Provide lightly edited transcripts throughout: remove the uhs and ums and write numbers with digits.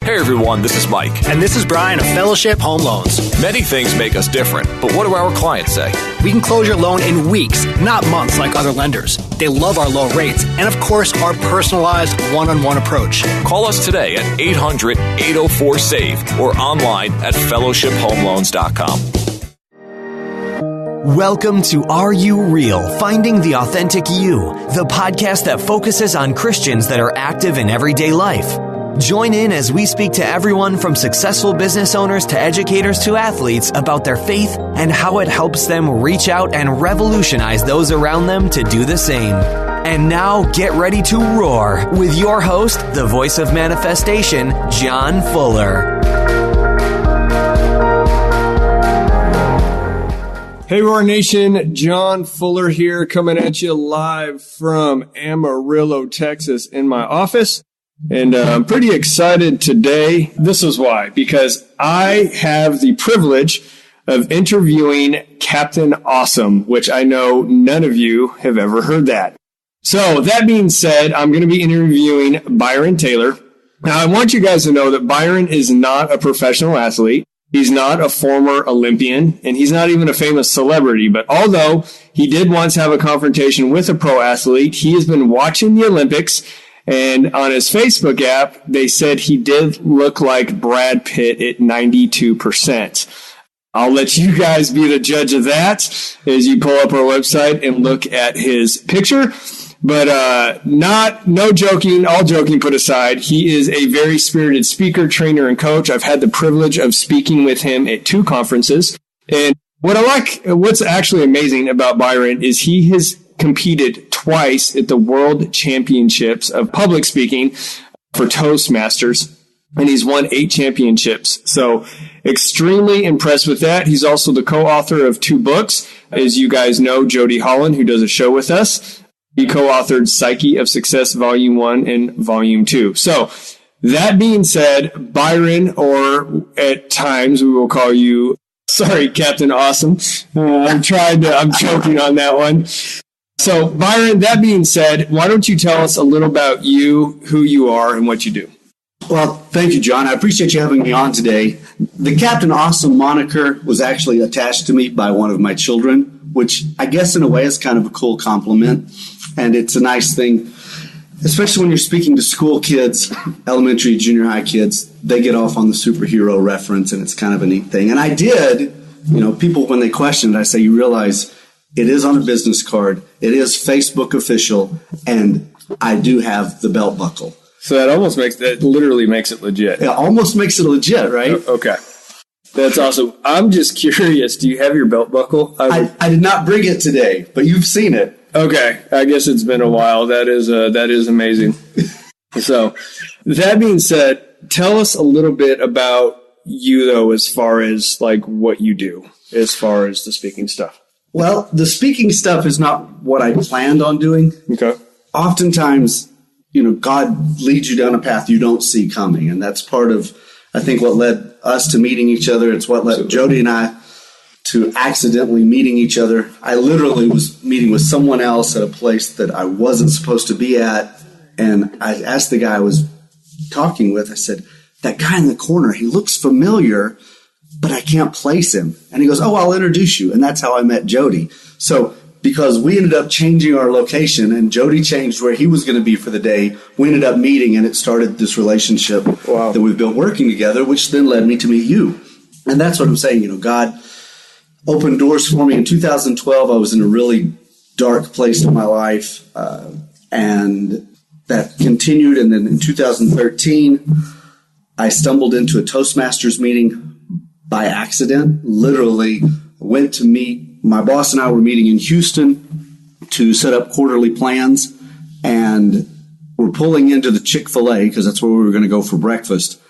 Hey everyone, this is Mike. And this is Brian of Fellowship Home Loans. Many things make us different, but what do our clients say? We can close your loan in weeks, not months like other lenders. They love our low rates and, of course, our personalized one-on-one approach. Call us today at 800-804-SAVE or online at fellowshiphomeloans.com. Welcome to Are You Real? Finding the Authentic You, the podcast that focuses on Christians that are active in everyday life. Join in as we speak to everyone from successful business owners to educators to athletes about their faith and how it helps them reach out and revolutionize those around them to do the same. And now get ready to roar with your host, the voice of manifestation, John Fuller. Hey, Roar Nation, John Fuller here, coming at you live from Amarillo, Texas, in my office. And I'm pretty excited today. This is why, because I have the privilege of interviewing Captain Awesome, which I know none of you have ever heard that. So that being said, I'm going to be interviewing Byron Taylor. Now, I want you guys to know that Byron is not a professional athlete. He's not a former Olympian, and he's not even a famous celebrity. But although he did once have a confrontation with a pro athlete, he has been watching the Olympics. And on his Facebook app, they said he did look like Brad Pitt at 92%. I'll let you guys be the judge of that as you pull up our website and look at his picture. But no joking, all joking put aside, he is a very spirited speaker, trainer, and coach. I've had the privilege of speaking with him at 2 conferences. And what's actually amazing about Byron is he has competed twice at the World Championships of Public Speaking for Toastmasters, and he's won 8 championships. So extremely impressed with that. He's also the co-author of 2 books. As you guys know, Jody Holland, who does a show with us, he co-authored Psyche of Success Volume 1 and Volume 2. So that being said, Byron, or at times we will call you, sorry, Captain Awesome. I'm choking on that one. So, Byron, that being said, why don't you tell us a little about you, who you are, and what you do? Well, thank you, John. I appreciate you having me on today. The Captain Awesome moniker was actually attached to me by one of my children, which I guess in a way is kind of a cool compliment. And it's a nice thing, especially when you're speaking to school kids, elementary, junior high kids. They get off on the superhero reference, and it's kind of a neat thing. And I did, people, when they questioned, I say, you realize it is on a business card. It is Facebook official, and I do have the belt buckle. So that literally makes it legit. It almost makes it legit, right? Okay. That's awesome. I'm just curious. Do you have your belt buckle? I did not bring it today, but you've seen it. Okay. I guess it's been a while. That is amazing. So that being said, tell us a little bit about you, though, as far as like what you do, as far as the speaking stuff. Well, the speaking stuff is not what I planned on doing. Okay. Oftentimes, God leads you down a path you don't see coming. And that's part of, I think, what led us to meeting each other. It's what led Jody and I to accidentally meeting each other. I literally was meeting with someone else at a place that I wasn't supposed to be at. And I asked the guy I was talking with, I said, that guy in the corner, he looks familiar, but I can't place him. And he goes, oh, I'll introduce you. And that's how I met Jody. So because we ended up changing our location and Jody changed where he was going to be for the day, we ended up meeting, and it started this relationship that we've built working together, which then led me to meet you. And that's what I'm saying. God opened doors for me. In 2012, I was in a really dark place in my life, and that continued. And then in 2013, I stumbled into a Toastmasters meeting by accident. Literally went to meet, my boss and I were meeting in Houston to set up quarterly plans, and we're pulling into the Chick-fil-A because that's where we were going to go for breakfast.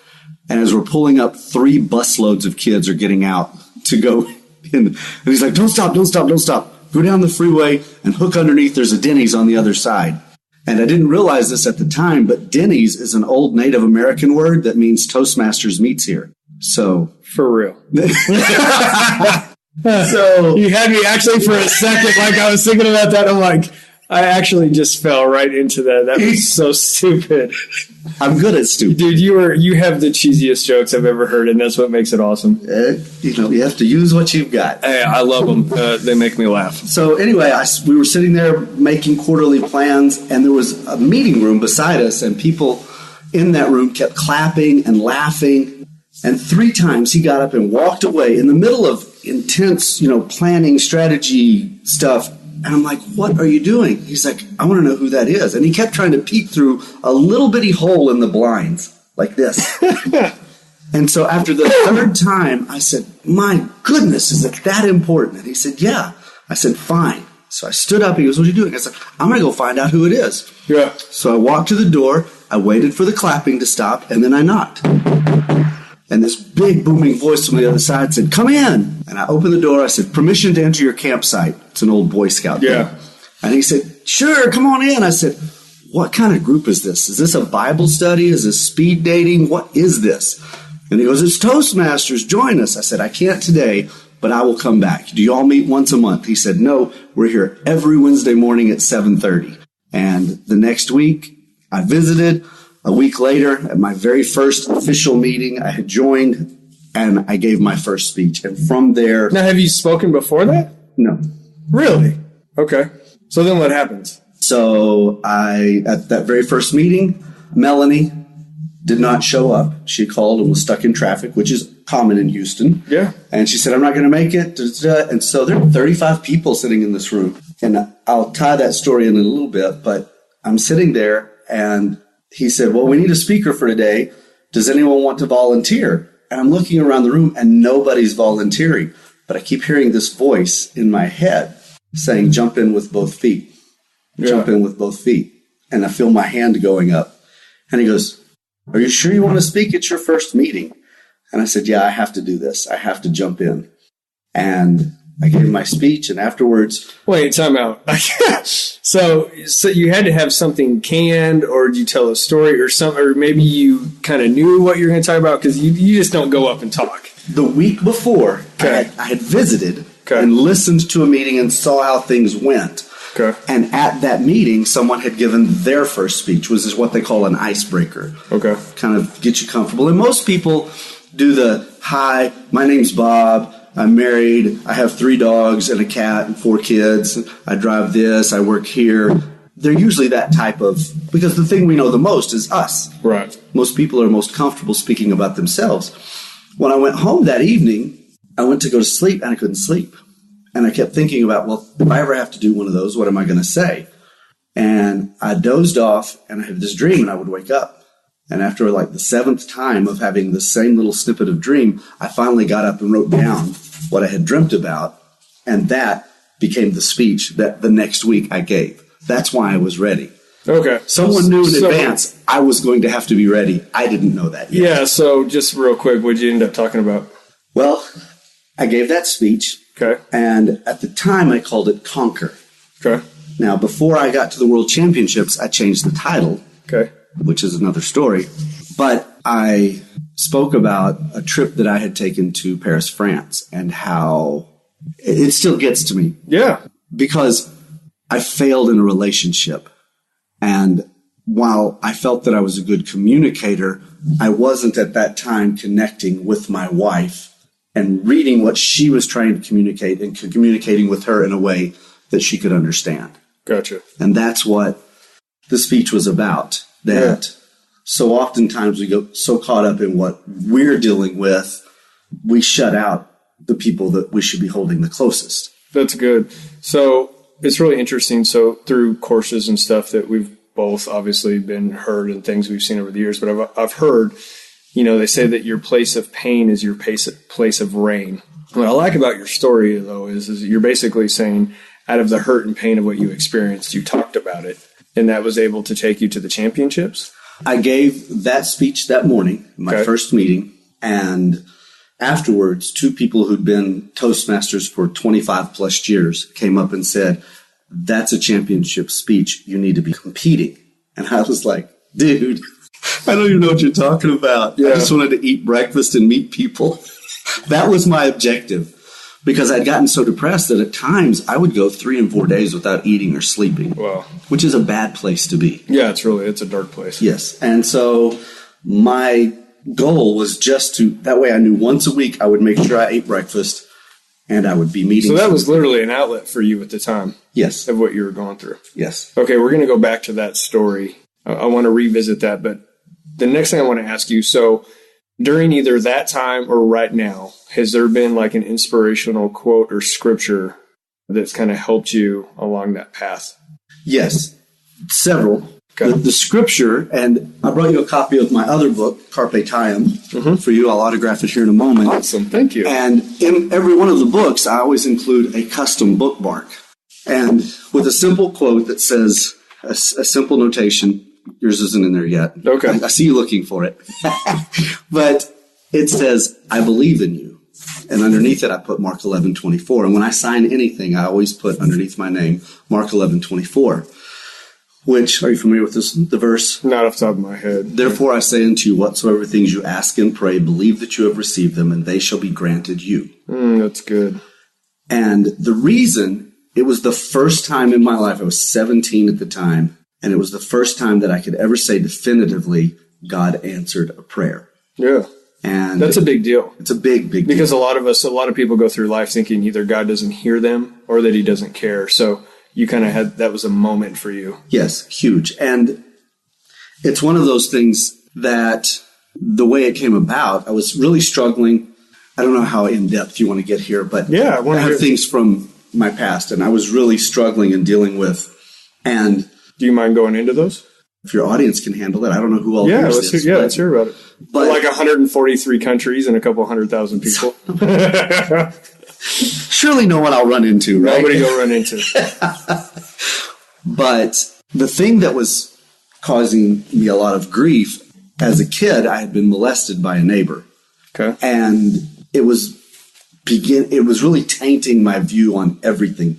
And as we're pulling up, 3 busloads of kids are getting out to go in. And he's like, don't stop. Go down the freeway and hook underneath. There's a Denny's on the other side. And I didn't realize this at the time, but Denny's is an old Native American word that means Toastmasters meets here. So for real. So you had me actually for a second, like I was thinking about that. I'm like, I actually just fell right into that. That was so stupid. I'm good at stupid. Dude, you have the cheesiest jokes I've ever heard, and that's what makes it awesome. You have to use what you've got. Hey, I love them. They make me laugh. So anyway, we were sitting there making quarterly plans, and there was a meeting room beside us, and people in that room kept clapping and laughing. And 3 times he got up and walked away in the middle of intense, planning, strategy stuff. And I'm like, what are you doing? He's like, I want to know who that is. And he kept trying to peek through a little bitty hole in the blinds like this. And so after the 3rd time, I said, my goodness, is it that important? And he said, yeah. I said, fine. So I stood up. He goes, what are you doing? I said, I'm going to go find out who it is. Yeah. So I walked to the door. I waited for the clapping to stop, and then I knocked. And this big booming voice from the other side said, come in. And I opened the door. I said, permission to enter your campsite. It's an old Boy Scout thing. And he said, sure, come on in. I said, what kind of group is this? Is this a Bible study? Is this speed dating? What is this? And he goes, it's Toastmasters. Join us. I said, I can't today, but I will come back. Do you all meet once a month? He said, no, we're here every Wednesday morning at 7:30. And the next week, I visited. A week later, at my very first official meeting, I had joined, and I gave my first speech. And from there... Now, have you spoken before that? No. Really? Okay. So then what happens? So at that very first meeting, Melanie did not show up. She called and was stuck in traffic, which is common in Houston. Yeah. And she said, I'm not going to make it. And so there are 35 people sitting in this room. And I'll tie that story in a little bit, but I'm sitting there, and he said, well, we need a speaker for today. Does anyone want to volunteer? And I'm looking around the room, and nobody's volunteering. But I keep hearing this voice in my head saying, jump in with both feet. Jump in with both feet. And I feel my hand going up. And he goes, are you sure you want to speak? It's your first meeting. And I said, yeah, I have to do this. I have to jump in. And I gave my speech, and afterwards... Wait, time out. So you had to have something canned, or did you tell a story or something, or maybe you kind of knew what you were going to talk about, because you just don't go up and talk. The week before, I had visited and listened to a meeting and saw how things went. Okay. And at that meeting, someone had given their first speech, which is what they call an icebreaker. Okay. Kind of get you comfortable. And most people do the, hi, my name's Bob. I'm married. I have 3 dogs and a cat and 4 kids. I drive this. I work here. They're usually that type of, because the thing we know the most is us. Right. Most people are most comfortable speaking about themselves. When I went home that evening, I went to go to sleep, and I couldn't sleep. And I kept thinking about, well, if I ever have to do one of those, what am I going to say? And I dozed off, and I had this dream, and I would wake up. And after like the 7th time of having the same little snippet of dream, I finally got up and wrote down what I had dreamt about. And that became the speech that the next week I gave. That's why I was ready. Okay. Someone knew in advance I was going to have to be ready. I didn't know that yet. Yeah, so just real quick, what did you end up talking about? Well, I gave that speech. Okay. And at the time, I called it Conquer. Okay. Now, before I got to the World Championships, I changed the title. Okay. Which is another story. But I spoke about a trip that I had taken to Paris, France, and how it still gets to me. Yeah. Because I failed in a relationship. And while I felt that I was a good communicator, I wasn't at that time connecting with my wife and reading what she was trying to communicate and communicating with her in a way that she could understand. Gotcha. And that's what the speech was about. That so oftentimes we go so caught up in what we're dealing with, we shut out the people that we should be holding the closest. That's good. So it's really interesting. So through courses and stuff that we've both obviously been heard and things we've seen over the years, but I've heard, they say that your place of pain is your place of rain. What I like about your story, though, is you're basically saying out of the hurt and pain of what you experienced, you talked about it. And that was able to take you to the championships? I gave that speech that morning, my first meeting, and afterwards, 2 people who'd been Toastmasters for 25 plus years came up and said, that's a championship speech. You need to be competing. And I was like, dude, I don't even know what you're talking about. Yeah. I just wanted to eat breakfast and meet people. That was my objective. because I'd gotten so depressed that at times I would go 3 and 4 days without eating or sleeping. Wow. Which is a bad place to be. Yeah, it's a dark place. Yes. And so my goal was just to, that way I knew once a week I would make sure I ate breakfast and I would be meeting. So that was literally an outlet for you at the time. Yes. Of what you were going through. Yes. Okay, we're going to go back to that story. I want to revisit that, but the next thing I want to ask you, so during either that time or right now, has there been like an inspirational quote or scripture that's kind of helped you along that path? Yes, several. Okay. The scripture, and I brought you a copy of my other book, Carpe Diem, for you. I'll autograph it here in a moment. Awesome, thank you. And in every one of the books, I always include a custom bookmark. And with a simple quote that says, a simple notation, yours isn't in there yet. Okay. I see you looking for it. But it says, I believe in you. And underneath it, I put Mark 11:24. And when I sign anything, I always put underneath my name, Mark 11:24. Which, are you familiar with this, the verse? Not off the top of my head. Therefore I say unto you, whatsoever things you ask and pray, believe that you have received them, and they shall be granted you. That's good. And the reason, it was the first time in my life, I was 17 at the time, and it was the first time that I could ever say definitively, God answered a prayer. Yeah. And that's a big deal. It's a big deal. Because a lot of people go through life thinking either God doesn't hear them or that he doesn't care. So you kind of had, that was a moment for you. Yes, huge. And it's one of those things that the way it came about, I was really struggling. I don't know how in depth you want to get here, but yeah, I have things from my past and I was really struggling and dealing with. And do you mind going into those? If your audience can handle it, I don't know who all hears this. Let's hear about it. But like 143 countries and a couple 100,000 people. Surely no one I'll run into, right? Nobody you'll run into. But the thing that was causing me a lot of grief, as a kid, I had been molested by a neighbor. Okay. And it was really tainting my view on everything.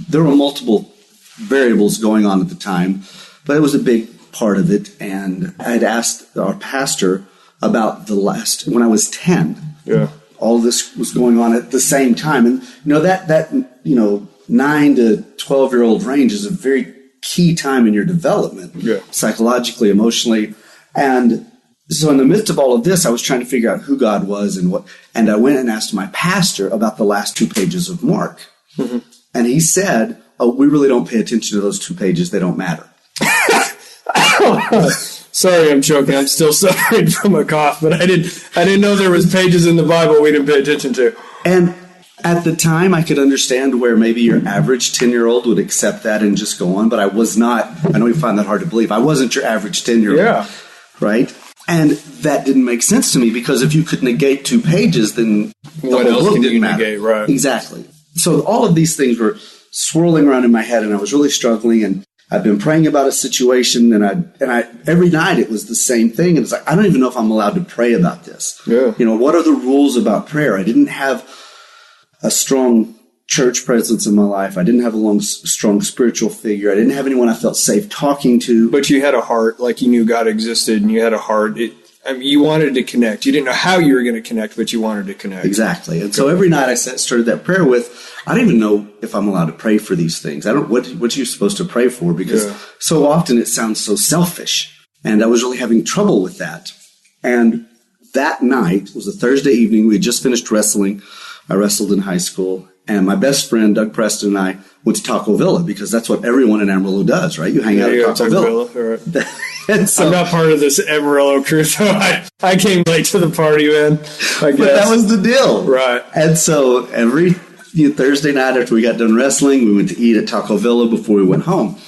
There were multiple variables going on at the time, but it was a big part of it. And I had asked our pastor about when I was 10. Yeah. All this was going on at the same time. And, that 9 to 12-year-old range is a very key time in your development, psychologically, emotionally. And so in the midst of all of this, I was trying to figure out who God was and I went and asked my pastor about the last 2 pages of Mark. Mm-hmm. And he said, we really don't pay attention to those 2 pages. They don't matter. Sorry, I'm choking. I'm still suffering from a cough, but I didn't know there was pages in the Bible we didn't pay attention to. And at the time, I could understand where maybe your average 10-year-old would accept that and just go on, but I was not. I know you find that hard to believe. I wasn't your average 10-year-old. Yeah. Right? And that didn't make sense to me because if you could negate 2 pages, then what else can you negate? Right. Exactly. So all of these things were swirling around in my head, and I was really struggling. And I've been praying about a situation, and I every night it was the same thing. And it's like, I don't even know if I'm allowed to pray about this. Yeah. What are the rules about prayer? I didn't have a strong church presence in my life. I didn't have a strong spiritual figure. I didn't have anyone I felt safe talking to. But you had a heart, like you knew God existed, and you had a heart. You wanted to connect. You didn't know how you were going to connect, but you wanted to connect. Exactly. And so every night I started that prayer with, I don't even know if I'm allowed to pray for these things. What are you supposed to pray for? Because so often it sounds so selfish. And I was really having trouble with that. And that night was a Thursday evening. We had just finished wrestling. I wrestled in high school. And my best friend, Doug Preston, and I went to Taco Villa because that's what everyone in Amarillo does, right? You hang out at Taco Villa. Right. And so, I'm not part of this Amarillo crew, so I came late to the party, man. But that was the deal. Right. And so every Thursday night after we got done wrestling, we went to eat at Taco Villa before we went home.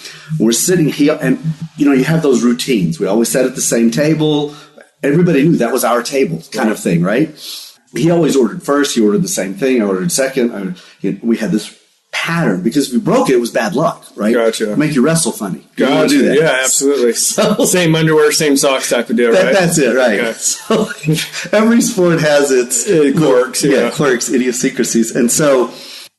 We're sitting here, and you have those routines. We always sat at the same table. Everybody knew that was our table kind of thing, right? He always ordered first. He ordered the same thing. I ordered second. We had this pattern because if we broke it, it was bad luck, right? Gotcha. Make you wrestle funny. Gotcha. Do that. Yeah, absolutely. Same underwear, same socks type of deal, right? That's it, right? Okay. So every sport has its quirks, quirks, idiosyncrasies. And so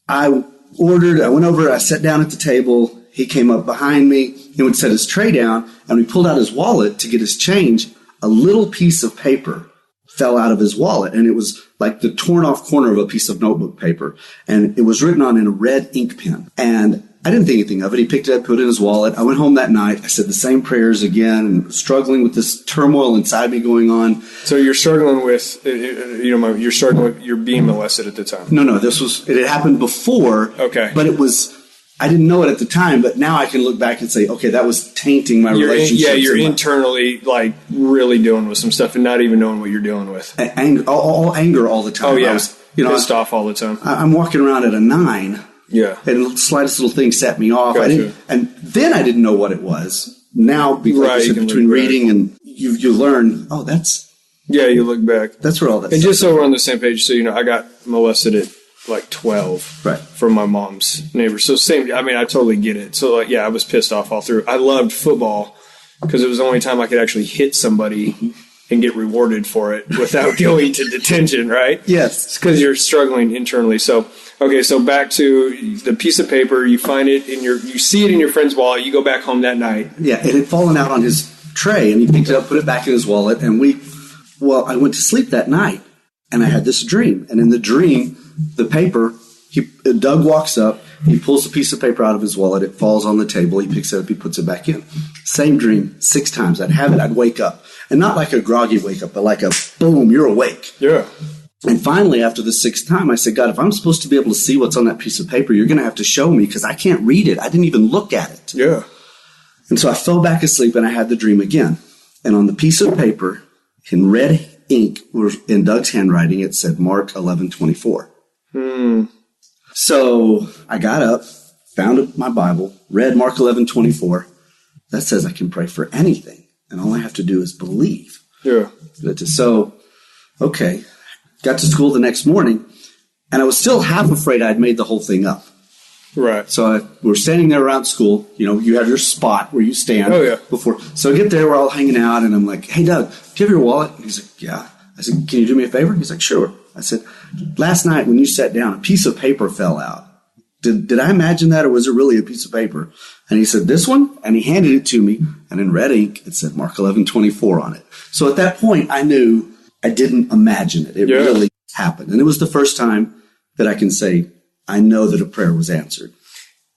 I went over, I sat down at the table. He came up behind me. He would set his tray down, and we pulled out his wallet to get his change. A little piece of paper fell out of his wallet, and it was like the torn off corner of a piece of notebook paper, and it was written on in a red ink pen. And I didn't think anything of it. He picked it up, put it in his wallet. I went home that night. I said the same prayers again, and struggling with this turmoil inside me going on. So you're struggling with, you're struggling with, you're being molested at the time. No, it had happened before. Okay. But I didn't know it at the time, but now I can look back and say, okay, that was tainting my relationship. You're internally like really dealing with some stuff and not even knowing what you're dealing with. All anger all the time. Oh, yeah. I was, pissed off all the time. I'm walking around at a 9. Yeah. And the slightest little thing set me off. Gotcha. And then I didn't know what it was. Now, because between reading and you learn, you look back. That's where all that and stuff just so we're on the same page, so, I got molested at like 12 right. from my mom's neighbor. So same, I totally get it. So I was pissed off all through. I loved football because it was the only time I could actually hit somebody and get rewarded for it without going to detention, right? Yes. It's because you're struggling internally. So, okay, so back to the piece of paper, you find it you see it in your friend's wallet, you go back home that night. Yeah, it had fallen out on his tray, and he picked it up, put it back in his wallet, and I went to sleep that night, and I had this dream. And in the dream, the paper, Doug walks up, he pulls a piece of paper out of his wallet, it falls on the table, he picks it up, he puts it back in. Same dream, 6 times. I'd have it, I'd wake up. And not like a groggy wake up, but like a boom, you're awake. Yeah. And finally, after the 6th time, I said, God, if I'm supposed to be able to see what's on that piece of paper, you're going to have to show me because I can't read it. I didn't even look at it. Yeah. And so I fell back asleep and I had the dream again. And on the piece of paper, in red ink, in Doug's handwriting, it said Mark 11:24. So I got up, found my Bible, read Mark 11:24. That says I can pray for anything. And all I have to do is believe. Yeah. So, okay. Got to school the next morning, and I was still half afraid I'd made the whole thing up. Right. So we're standing there around school. You have your spot where you stand. Oh, yeah. Before. So I get there, we're all hanging out, and I'm like, hey, Doug, do you have your wallet? He's like, yeah. I said, can you do me a favor? He's like, sure. I said, last night when you sat down, a piece of paper fell out. Did I imagine that, or was it really a piece of paper? And he said, this one? And he handed it to me, and in red ink, it said Mark 11:24 on it. So at that point, I knew I didn't imagine it. It really happened. And it was the first time that I can say, I know that a prayer was answered.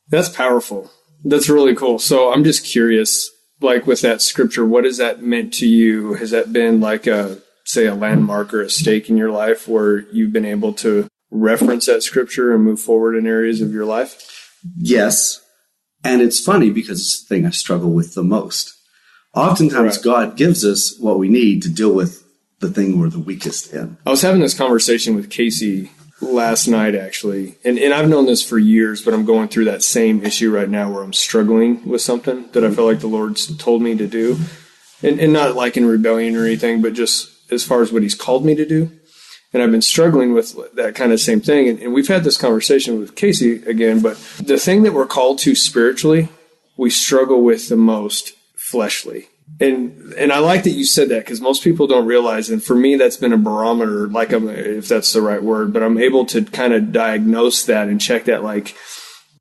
That's powerful. That's really cool. So I'm just curious, like with that scripture, what has that meant to you? Has that been like a landmark or a stake in your life where you've been able to reference that scripture and move forward in areas of your life? Yes. And it's funny because it's the thing I struggle with the most. Oftentimes God gives us what we need to deal with the thing we're the weakest in. I was having this conversation with Casey last night, actually. And I've known this for years, but I'm going through that same issue right now where I'm struggling with something that I feel like the Lord's told me to do. And not like in rebellion or anything, but just as far as what he's called me to do. And I've been struggling with that kind of same thing. And we've had this conversation with Casey again, but the thing that we're called to spiritually, we struggle with the most fleshly. And I like that you said that because most people don't realize. And for me, that's been a barometer, if that's the right word, but I'm able to kind of diagnose that and check that. Like,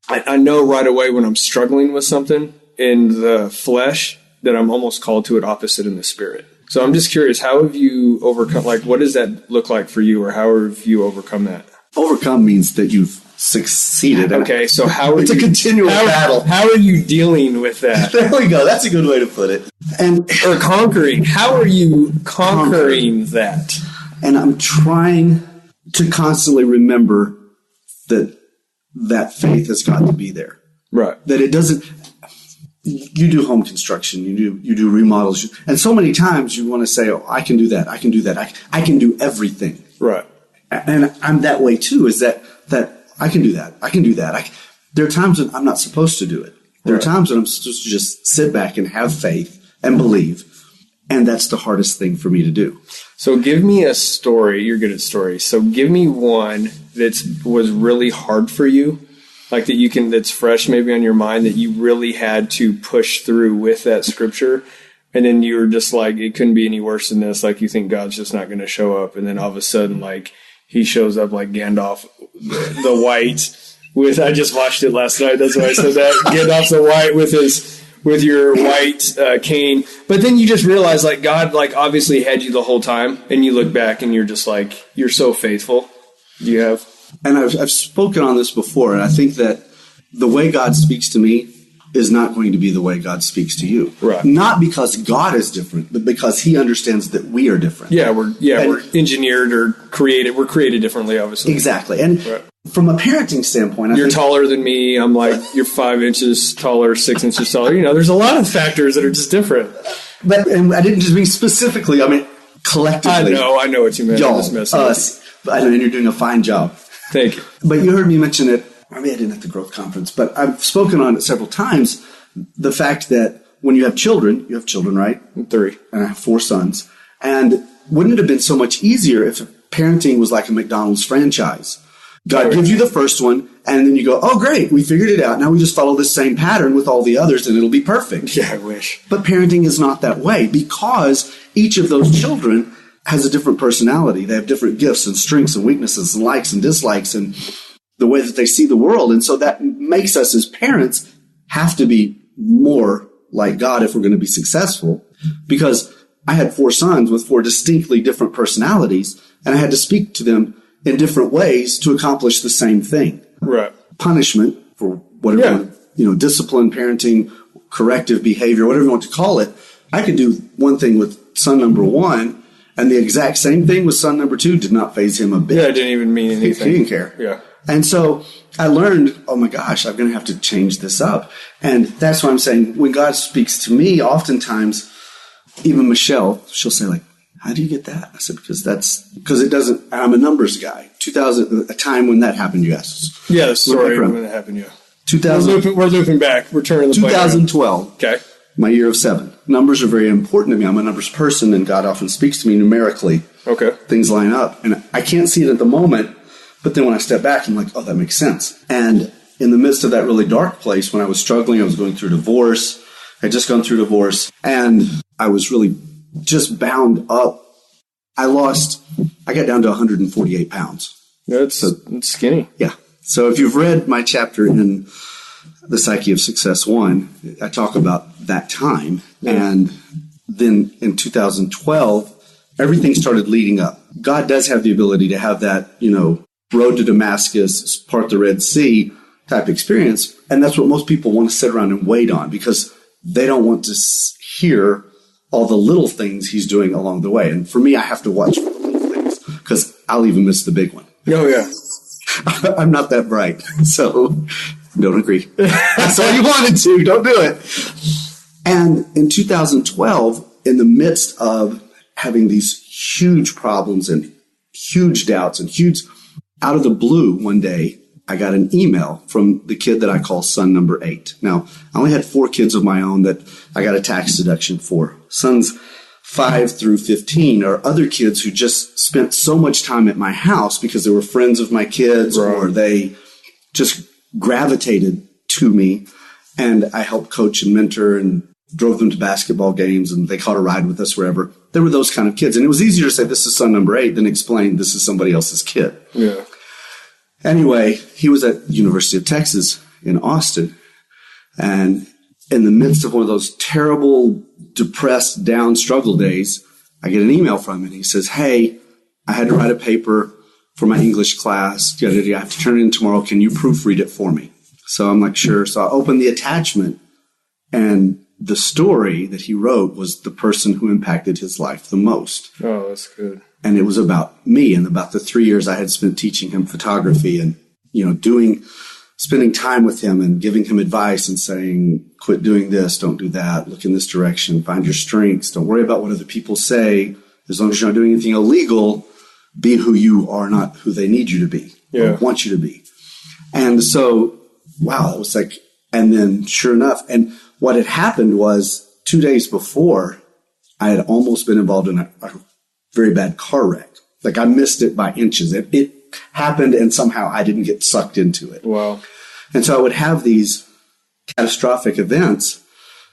I know right away when I'm struggling with something in the flesh that I'm almost called to it opposite in the spirit. So I'm just curious, how have you overcome, what does that look like for you, or how have you overcome that? Overcome means that you've succeeded. Okay, so how are it's a continual battle. How are you dealing with that? There we go. That's a good way to put it. Or conquering. How are you conquering that? And I'm trying to constantly remember that faith has got to be there. Right. That it doesn't... You do home construction, you do remodels, and so many times you want to say, "Oh, I can do that. I can do that. I can do everything." Right. And I'm that way too. Is that I can do that. I can do that. There are times when I'm not supposed to do it. There are times when I'm supposed to just sit back and have faith and believe, and that's the hardest thing for me to do. So give me a story. You're good at stories. So give me one that was really hard for you. Like that's fresh maybe on your mind that you really had to push through with that scripture. And then you were just like, it couldn't be any worse than this. Like you think God's just not going to show up. And then all of a sudden, like he shows up like Gandalf, the white with, I just watched it last night. That's why I said that. Gandalf the white with with your white cane. But then you just realize, like, God, like, obviously had you the whole time, and you look back and you're just like, you're so faithful. Do you have? And I've spoken on this before, and I think that the way God speaks to me is not going to be the way God speaks to you. Right. Not because God is different, but because he understands that we are different. Yeah, we're engineered or created. We're created differently, obviously. Exactly. And from a parenting standpoint, you're taller than me. I'm like, you're 5 inches taller, 6 inches taller. You know, there's a lot of factors that are just different. But and I didn't just mean specifically, I mean collectively. I know what you meant. Y'all, us. I know, and you're doing a fine job. Thank you. But you heard me mention it. Maybe I didn't at the growth conference, but I've spoken on it several times. The fact that when you have children, right? 3. And I have 4 sons. And wouldn't it have been so much easier if parenting was like a McDonald's franchise? God gives you the first one, and then you go, oh, great, we figured it out. Now we just follow this same pattern with all the others, and it'll be perfect. Yeah, I wish. But parenting is not that way, because each of those children has a different personality. They have different gifts and strengths and weaknesses and likes and dislikes and the way that they see the world. And so that makes us as parents have to be more like God if we're going to be successful, because I had 4 sons with 4 distinctly different personalities, and I had to speak to them in different ways to accomplish the same thing. Right. Punishment for whatever, discipline, parenting, corrective behavior, whatever you want to call it. I could do one thing with son number 1, and the exact same thing with son number 2 did not faze him a bit. Yeah, it didn't even mean anything. He didn't care. Yeah. And so I learned, oh my gosh, I'm going to have to change this up. And that's why I'm saying when God speaks to me, oftentimes, even Michelle, she'll say like, how do you get that? I said, because it doesn't, I'm a numbers guy. 2000, a time when that happened, you asked. Yeah, the story when it happened, yeah. 2000, we're looping back. We're turning the 2012. Okay. My year of 7. Numbers are very important to me. I'm a numbers person, and God often speaks to me numerically. Okay. Things line up. And I can't see it at the moment, but then when I step back, I'm like, oh, that makes sense. And in the midst of that really dark place, when I was struggling, I was going through divorce. I had just gone through divorce, and I was really just bound up. I got down to 148 pounds. That's skinny. Yeah. So if you've read my chapter in The Psyche of Success 1, I talk about that time. Yeah. And then in 2012, everything started leading up. God does have the ability to have that, road to Damascus, part the Red Sea type experience. And that's what most people want to sit around and wait on, because they don't want to hear all the little things he's doing along the way. And for me, I have to watch for the little things, because I'll even miss the big one. Oh, yeah. I'm not that bright, so don't agree. That's all you wanted to. Don't do it. And in 2012, in the midst of having these huge problems and huge doubts and huge, out of the blue, one day, I got an email from the kid that I call son number 8. Now, I only had 4 kids of my own that I got a tax deduction for. Sons 5 through 15 are other kids who just spent so much time at my house because they were friends of my kids, right, or they just gravitated to me, and I helped coach and mentor and drove them to basketball games, and they caught a ride with us wherever. There were those kind of kids. And it was easier to say this is son number 8 than explain this is somebody else's kid. Yeah. Anyway, he was at the University of Texas in Austin. And in the midst of one of those terrible, depressed, down struggle days, I get an email from him. He says, hey, I had to write a paper for my English class. I have to turn it in tomorrow. Can you proofread it for me? So I'm like, sure. So I opened the attachment, and the story that he wrote was the person who impacted his life the most. Oh, that's good. And it was about me and about the 3 years I had spent teaching him photography and, spending time with him and giving him advice and saying, quit doing this, don't do that, look in this direction, find your strengths, don't worry about what other people say. As long as you're not doing anything illegal, be who you are, not who they need you to be, or want you to be. And so, wow, it was like, and then sure enough, and what had happened was 2 days before, I had almost been involved in a very bad car wreck. Like I missed it by inches. It happened, and somehow I didn't get sucked into it. Wow. And so I would have these catastrophic events.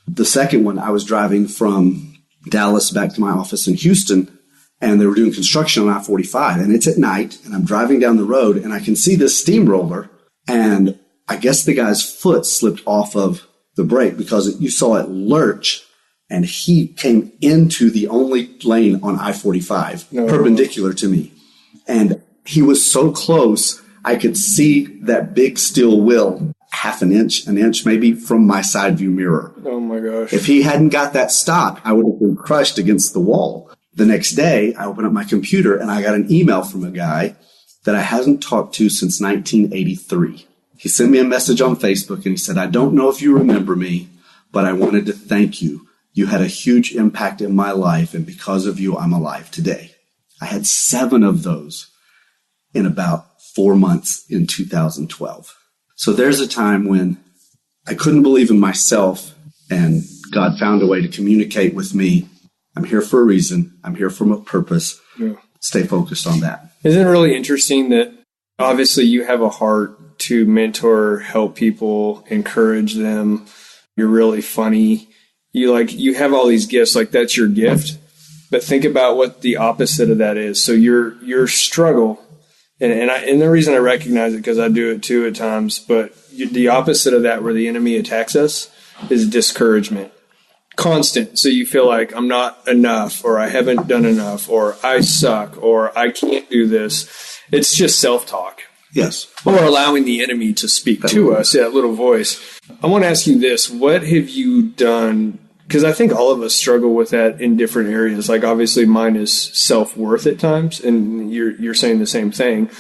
The second one, I was driving from Dallas back to my office in Houston, and they were doing construction on I-45, and it's at night, and I'm driving down the road, and I can see this steamroller, and I guess the guy's foot slipped off of the brake because you saw it lurch, and he came into the only lane on I-45, perpendicular to me. And he was so close, I could see that big steel wheel an inch maybe from my side view mirror. Oh my gosh. If he hadn't got that stop, I would have been crushed against the wall. The next day, I opened up my computer and I got an email from a guy that I hadn't talked to since 1983. He sent me a message on Facebook and he said, I don't know if you remember me, but I wanted to thank you. You had a huge impact in my life, and because of you, I'm alive today. I had 7 of those in about 4 months in 2012. So there's a time when I couldn't believe in myself, and God found a way to communicate with me. I'm here for a reason. I'm here for a purpose. Yeah. Stay focused on that. Isn't it really interesting that obviously you have a heart to mentor, help people, encourage them. You're really funny. You have all these gifts, like that's your gift. But think about what the opposite of that is. So your struggle, and the reason I recognize it because I do it too at times, but the opposite of that where the enemy attacks us is discouragement. Constant. So you feel like I'm not enough, or I haven't done enough, or I suck, or I can't do this. It's just self-talk. Yes. Or allowing the enemy to speak to us, that little voice. I want to ask you this. What have you done? Because I think all of us struggle with that in different areas. Like obviously mine is self-worth at times, and you're saying the same thing.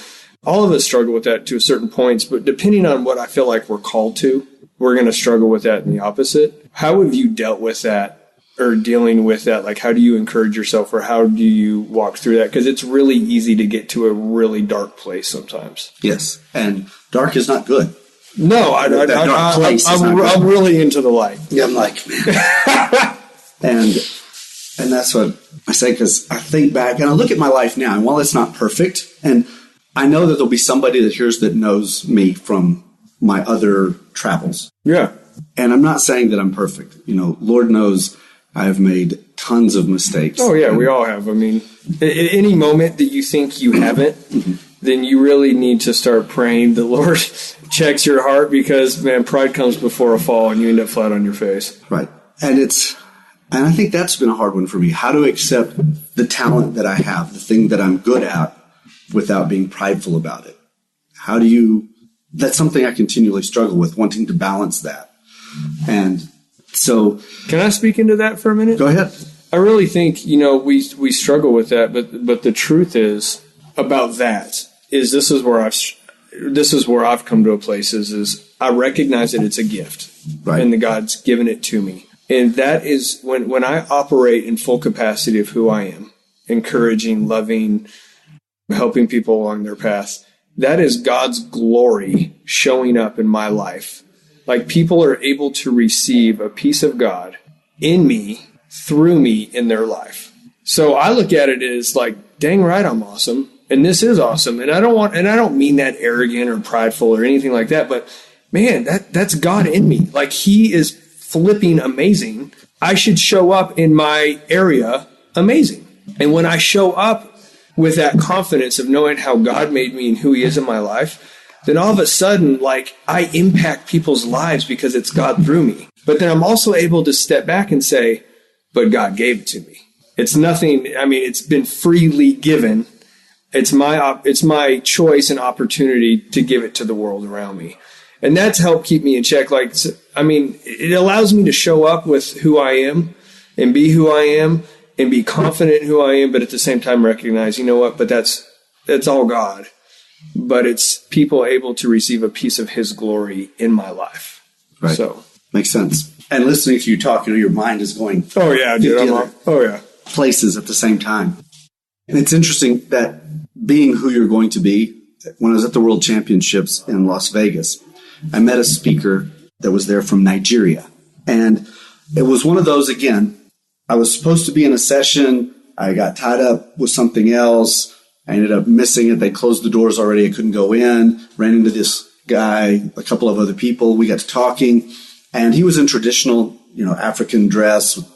All of us struggle with that to a certain points, but depending on what I feel like we're called to, we're going to struggle with that in the opposite. How have you dealt with that or dealing with that? Like, how do you encourage yourself, or how do you walk through that? Because it's really easy to get to a really dark place sometimes. Yes. And dark is not good. No, I'm really into the light. Yeah, I'm like, man. and that's what I say, because I think back and I look at my life now, and while it's not perfect, and I know that there'll be somebody that hears that knows me from my other travels. Yeah. And I'm not saying that I'm perfect. Lord knows I have made tons of mistakes. Oh, yeah, we all have. I mean, at any moment that you think you haven't, then you really need to start praying the Lord checks your heart, because, man, pride comes before a fall and you end up flat on your face. Right. And I think that's been a hard one for me. How to accept the talent that I have, the thing that I'm good at, without being prideful about it. That's something I continually struggle with, wanting to balance that. And so, can I speak into that for a minute? Go ahead. I really think, we struggle with that, but the truth is about that is this is where I've come to a place is I recognize that it's a gift, right, and that God's given it to me. And that is when I operate in full capacity of who I am, encouraging, loving, helping people along their path. That is God's glory showing up in my life. Like, people are able to receive a piece of God in me, through me, in their life. So I look at it as like, dang right, I'm awesome. And this is awesome. And I don't mean that arrogant or prideful or anything like that, but man, that's God in me. Like, he is flipping amazing. I should show up in my area amazing. And when I show up with that confidence of knowing how God made me and who he is in my life, then all of a sudden, like, I impact people's lives because it's God through me. But then I'm also able to step back and say, but God gave it to me. It's nothing. I mean, it's been freely given. It's my choice and opportunity to give it to the world around me. And that's helped keep me in check. Like, I mean, it allows me to show up with who I am and be who I am and be confident in who I am, but at the same time recognize, you know what, but that's all God. But it's people able to receive a piece of his glory in my life. Right. So makes sense. And listening to you talk, your mind is going. Oh yeah, dude. Places at the same time. And it's interesting that being who you're going to be. When I was at the World Championships in Las Vegas, I met a speaker that was there from Nigeria. And it was one of those, again, I was supposed to be in a session. I got tied up with something else. I ended up missing it. They closed the doors already. I couldn't go in. Ran into this guy, a couple of other people. We got to talking. And he was in traditional, African dress with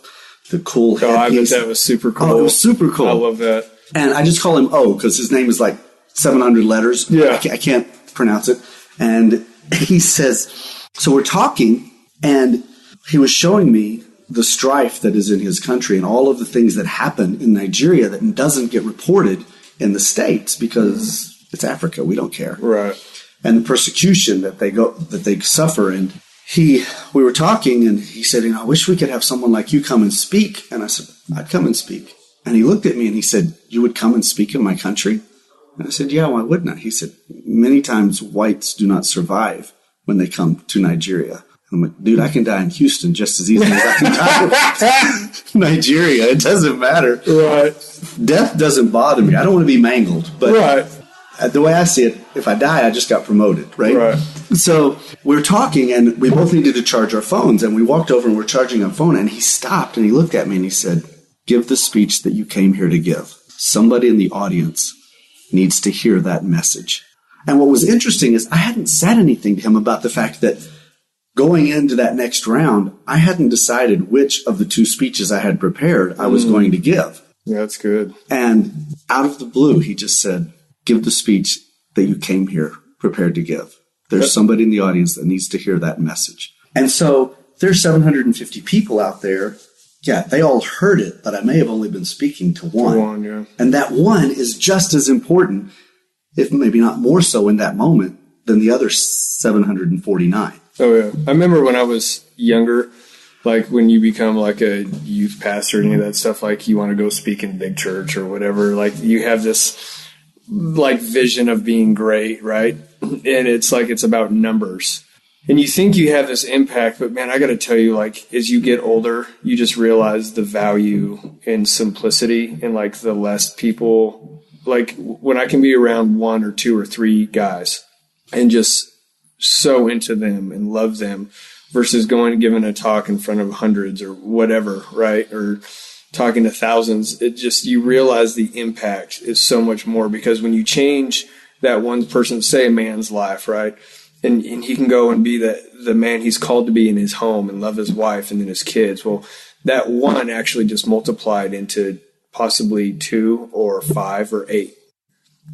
the cool headpiece. I bet that was super cool. Oh, it was super cool. I love that. And I just call him O because his name is like 700 letters. Yeah. I can't pronounce it. And he says, so we're talking, and he was showing me the strife that is in his country and all of the things that happen in Nigeria that doesn't get reported in the States because it's Africa. We don't care. Right. And the persecution that they suffer. And we were talking, and he said, I wish we could have someone like you come and speak. And I said, I'd come and speak. And he looked at me and he said, you would come and speak in my country? And I said, yeah, why wouldn't I? He said, many times whites do not survive when they come to Nigeria. I'm like, dude, I can die in Houston just as easily as I can die in Nigeria. It doesn't matter. Right. Death doesn't bother me. I don't want to be mangled. But right. The way I see it, if I die, I just got promoted, right? Right. So we're talking, and we both needed to charge our phones. And we walked over, and we're charging our phone. And he stopped, and he looked at me, and he said, give the speech that you came here to give. Somebody in the audience needs to hear that message. And what was interesting is I hadn't said anything to him about the fact that going into that next round, I hadn't decided which of the two speeches I had prepared I was going to give. Yeah, that's good. And out of the blue, he just said, give the speech that you came here prepared to give. There's somebody in the audience that needs to hear that message. And so there's 750 people out there. Yeah, they all heard it, but I may have only been speaking to one. Yeah. And that one is just as important, if maybe not more so in that moment, than the other 749. Oh, yeah. I remember when I was younger, like when you become like a youth pastor and any of that stuff, like you want to go speak in a big church or whatever, like you have this like vision of being great, right? And it's like it's about numbers. And you think you have this impact, but man, I got to tell you, like as you get older, you just realize the value in simplicity and like the less people, like when I can be around one or two or three guys and just so into them and love them versus going and giving a talk in front of hundreds or whatever, right? Or talking to thousands. It just, you realize the impact is so much more because when you change that one person, say a man's life, right? And he can go and be the man he's called to be in his home and love his wife and then his kids. Well, that one actually just multiplied into possibly 2 or 5 or 8.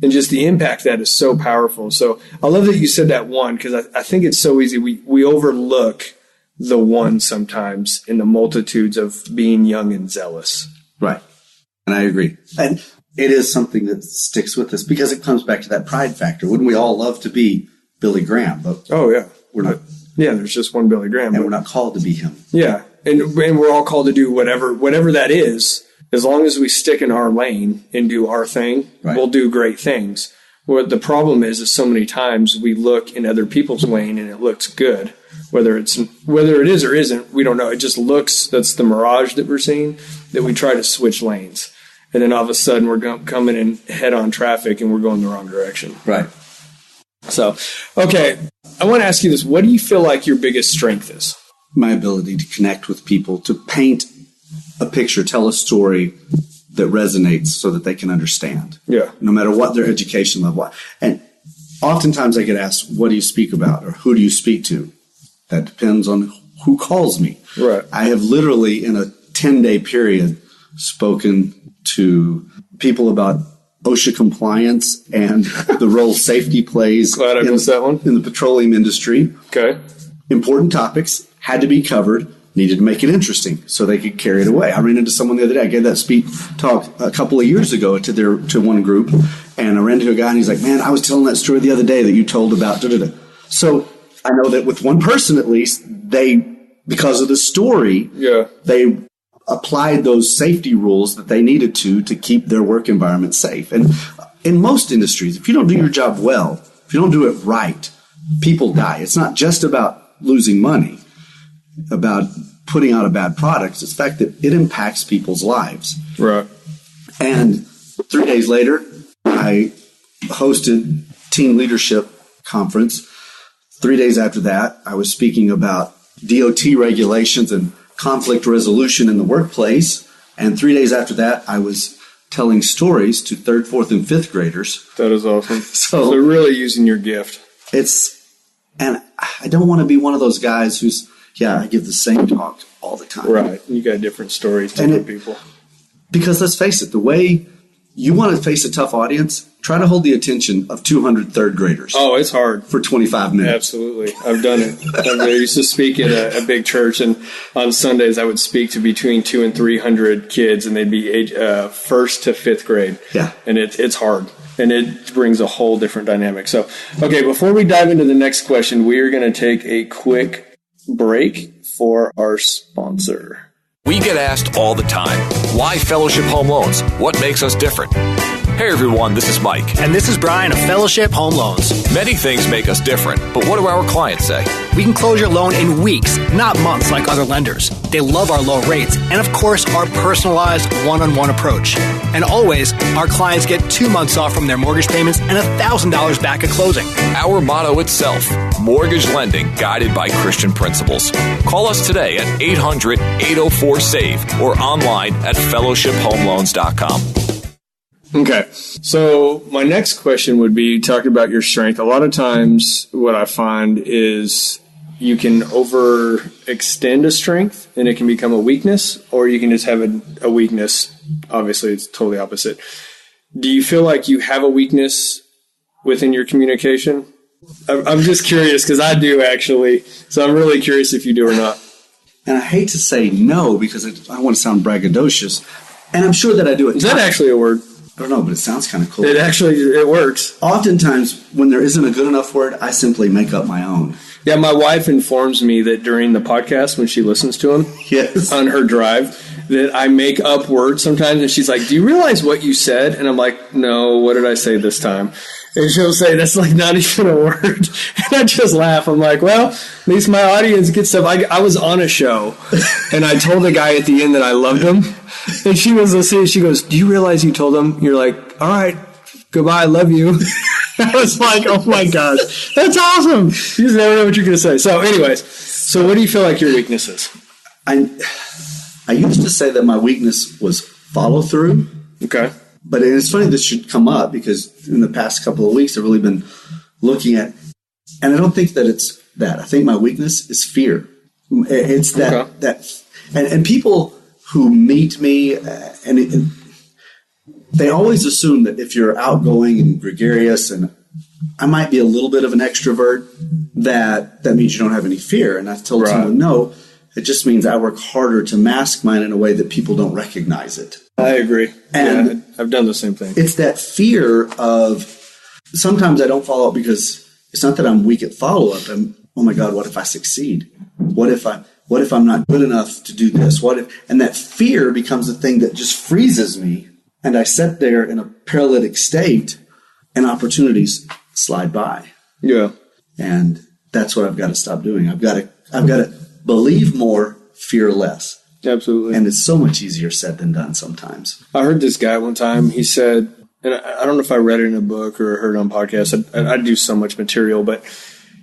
And just the impact that is so powerful. So I love that you said that one because I think it's so easy. We overlook the one sometimes in the multitudes of being young and zealous. Right. And I agree. And it is something that sticks with us because it comes back to that pride factor. Wouldn't we all love to be Billy Graham? But oh, yeah. We're not. Yeah, there's just one Billy Graham. And we're not called to be him. Yeah. And we're all called to do whatever that is. As long as we stick in our lane and do our thing, right, we'll do great things. What the problem is so many times we look in other people's lane and it looks good. Whether it is or isn't, we don't know. It just looks, that's the mirage that we're seeing, that we try to switch lanes. And then all of a sudden we're coming in head-on traffic and we're going the wrong direction. Right. So, okay, I want to ask you this. What do you feel like your biggest strength is? My ability to connect with people, to paint a picture, tell a story that resonates so that they can understand. Yeah. No matter what their education level. And oftentimes I get asked, what do you speak about? Or who do you speak to? That depends on who calls me. Right. I have literally in a 10-day period spoken to people about OSHA compliance and the role safety plays Glad I missed that one. In the petroleum industry. Okay. Important topics had to be covered. Needed to make it interesting so they could carry it away. I ran into someone the other day. I gave that speech talk a couple of years ago to one group, and I ran into a guy, and he's like, man, I was telling that story the other day that you told about da-da-da. So I know that with one person at least, because of the story, they applied those safety rules that they needed to keep their work environment safe. And in most industries, if you don't do your job well, if you don't do it right, people die. It's not just about losing money, about putting out a bad product. It's the fact that it impacts people's lives. Right. And 3 days later, I hosted Teen Leadership Conference. 3 days after that, I was speaking about DOT regulations and conflict resolution in the workplace. And 3 days after that, I was telling stories to 3rd, 4th, and 5th graders. That is awesome. So really using your gift. And I don't want to be one of those guys who's, I give the same talk all the time. Right. You got different stories, different people. Because let's face it, the way you want to face a tough audience, try to hold the attention of 200 third graders. Oh, it's hard. For 25 minutes. Absolutely. I've done it. I used to speak at a big church, and on Sundays I would speak to between 200 and 300 kids, and they'd be age, 1st to 5th grade. Yeah. And it's hard, and it brings a whole different dynamic. So, okay, before we dive into the next question, we are going to take a quick break for our sponsor. We get asked all the time, why Fellowship Home Loans? What makes us different? Hey everyone, this is Mike. And this is Brian of Fellowship Home Loans. Many things make us different, but what do our clients say? We can close your loan in weeks, not months like other lenders. They love our low rates and, of course, our personalized one-on-one approach. And always, our clients get 2 months off from their mortgage payments and $1,000 back at closing. Our motto itself, mortgage lending guided by Christian principles. Call us today at 800-804-SAVE or online at fellowshiphomeloans.com. Okay, so my next question would be talking about your strength. A lot of times what I find is you can overextend a strength and it can become a weakness, or you can just have a weakness. Obviously, it's totally opposite. Do you feel like you have a weakness within your communication? I'm just curious because I do actually. So I'm really curious if you do or not. And I hate to say no because I want to sound braggadocious, and I'm sure that I do it. Is that actually a word? I don't know, but it sounds kind of cool. It works. Oftentimes, when there isn't a good enough word, I simply make up my own. Yeah, my wife informs me that during the podcast, when she listens to them on her drive, that I make up words sometimes. And she's like, do you realize what you said? And I'm like, no, what did I say this time? And she'll say, that's like not even a word. And I just laugh. I'm like, well, at least my audience gets stuff. I was on a show, and I told the guy at the end that I loved him. And she was listening. She goes, do you realize you told him? You're like, all right, goodbye, I love you. I was like, oh my gosh, that's awesome. You just never know what you're going to say. So anyways, so what do you feel like your weakness is? I used to say that my weakness was follow through. Okay. But it's funny this should come up because in the past couple of weeks I've really been looking at, and I don't think that it's that. I think my weakness is fear. It's that and people who meet me and they always assume that if you're outgoing and gregarious, and I might be a little bit of an extrovert, that means you don't have any fear. And I've told someone, no, it just means I work harder to mask mine in a way that people don't recognize it. I agree. And yeah, I've done the same thing. It's that fear of sometimes I don't follow up because it's not that I'm weak at follow-up. Oh my God, what if I succeed? What if I'm not good enough to do this? And that fear becomes a thing that just freezes me. And I sit there in a paralytic state and opportunities slide by. Yeah. And that's what I've got to stop doing. I've got to believe more, fear less. Absolutely. And it's so much easier said than done sometimes. I heard this guy one time, he said, and I don't know if I read it in a book or heard it on podcast. I do so much material, but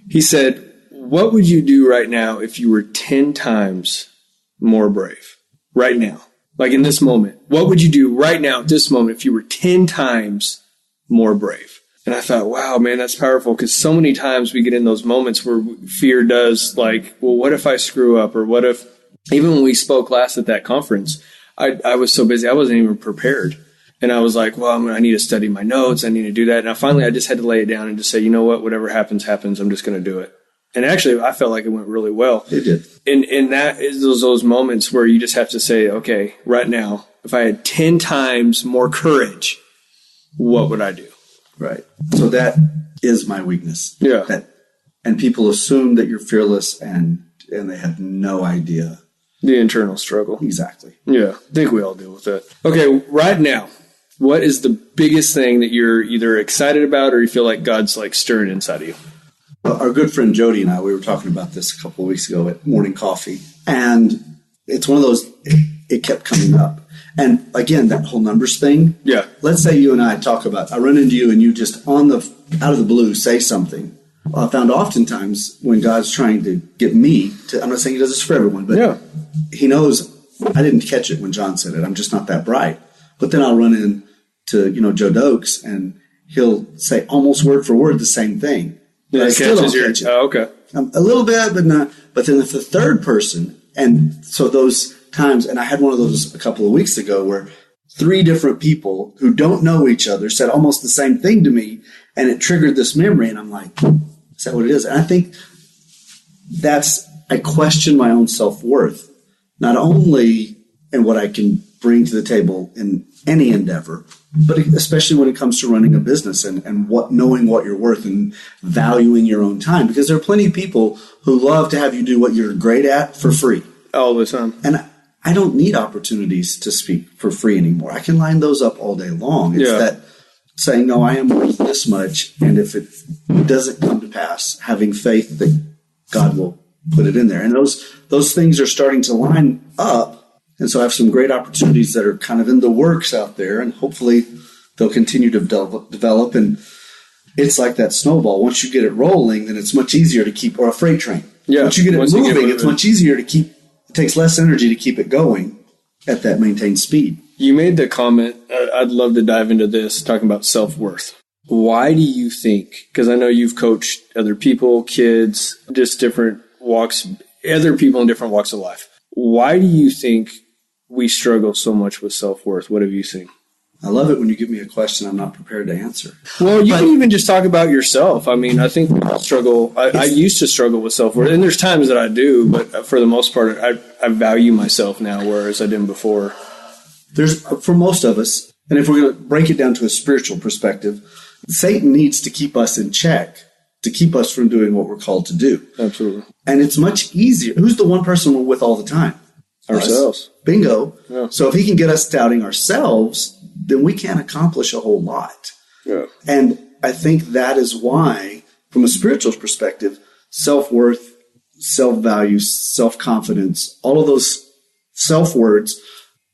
he said, what would you do right now if you were 10 times more brave? Right now. Like in this moment. What would you do right now at this moment if you were 10 times more brave? And I thought, wow, man, that's powerful, because so many times we get in those moments where fear does like, well, what if I screw up? Or what if, even when we spoke last at that conference, I was so busy, I wasn't even prepared. And I was like, well, I need to study my notes. I need to do that. And I just had to lay it down and just say, you know what, whatever happens, happens. I'm just going to do it. And actually, I felt like it went really well. It did. And that is those moments where you just have to say, okay, right now, if I had 10 times more courage, what would I do? Right. So that is my weakness. Yeah. And people assume that you're fearless, and they have no idea. The internal struggle. Exactly. Yeah. I think we all deal with that. Okay, right now, what is the biggest thing that you're either excited about or you feel like God's like stirring inside of you? Our good friend Jody and I, we were talking about this a couple of weeks ago at morning coffee, and it's one of those, it kept coming up. And again, that whole numbers thing. Yeah. Let's say you and I talk about, I run into you and you just out of the blue say something. Well, I found oftentimes when God's trying to get me to, I'm not saying he does this for everyone, but he knows I didn't catch it when John said it. I'm just not that bright. But then I'll run into, Joe Dokes, and he'll say almost word for word the same thing. Yeah, I still don't catch it. Oh, okay. A little bit, but not. But then if the third person, and so those times, and I had one of those a couple of weeks ago where 3 different people who don't know each other said almost the same thing to me, and it triggered this memory. And I'm like, is that what it is? And I think I question my own self-worth, not only in what I can bring to the table in any endeavor, but especially when it comes to running a business and knowing what you're worth and valuing your own time. Because there are plenty of people who love to have you do what you're great at for free. All the time. And I don't need opportunities to speak for free anymore. I can line those up all day long. It's that saying, no, I am worth this much. And if it doesn't come to pass, having faith that God will put it in there. And those things are starting to line up. And so I have some great opportunities that are kind of in the works out there. And hopefully they'll continue to develop. And it's like that snowball. Once you get it rolling, then it's much easier to keep, or a freight train. Yeah. Once you get it moving, it's much easier to keep. It takes less energy to keep it going at that maintained speed. You made the comment, I'd love to dive into this, talking about self-worth. Why do you think, because I know you've coached other people, kids, just different walks, other people in different walks of life. Why do you think we struggle so much with self-worth? What have you seen? I love it when you give me a question I'm not prepared to answer. Well, you can even just talk about yourself. I mean, I think I used to struggle with self-worth, and there's times that I do, but for the most part, I value myself now, whereas I didn't before. For most of us, and if we're going to break it down to a spiritual perspective, Satan needs to keep us in check, to keep us from doing what we're called to do. Absolutely. And it's much easier. Who's the one person we're with all the time? Ourselves. Us. Bingo. Yeah. So if he can get us doubting ourselves, then we can't accomplish a whole lot. Yeah. And I think that is why, from a spiritual perspective, self-worth, self-value, self-confidence, all of those self-words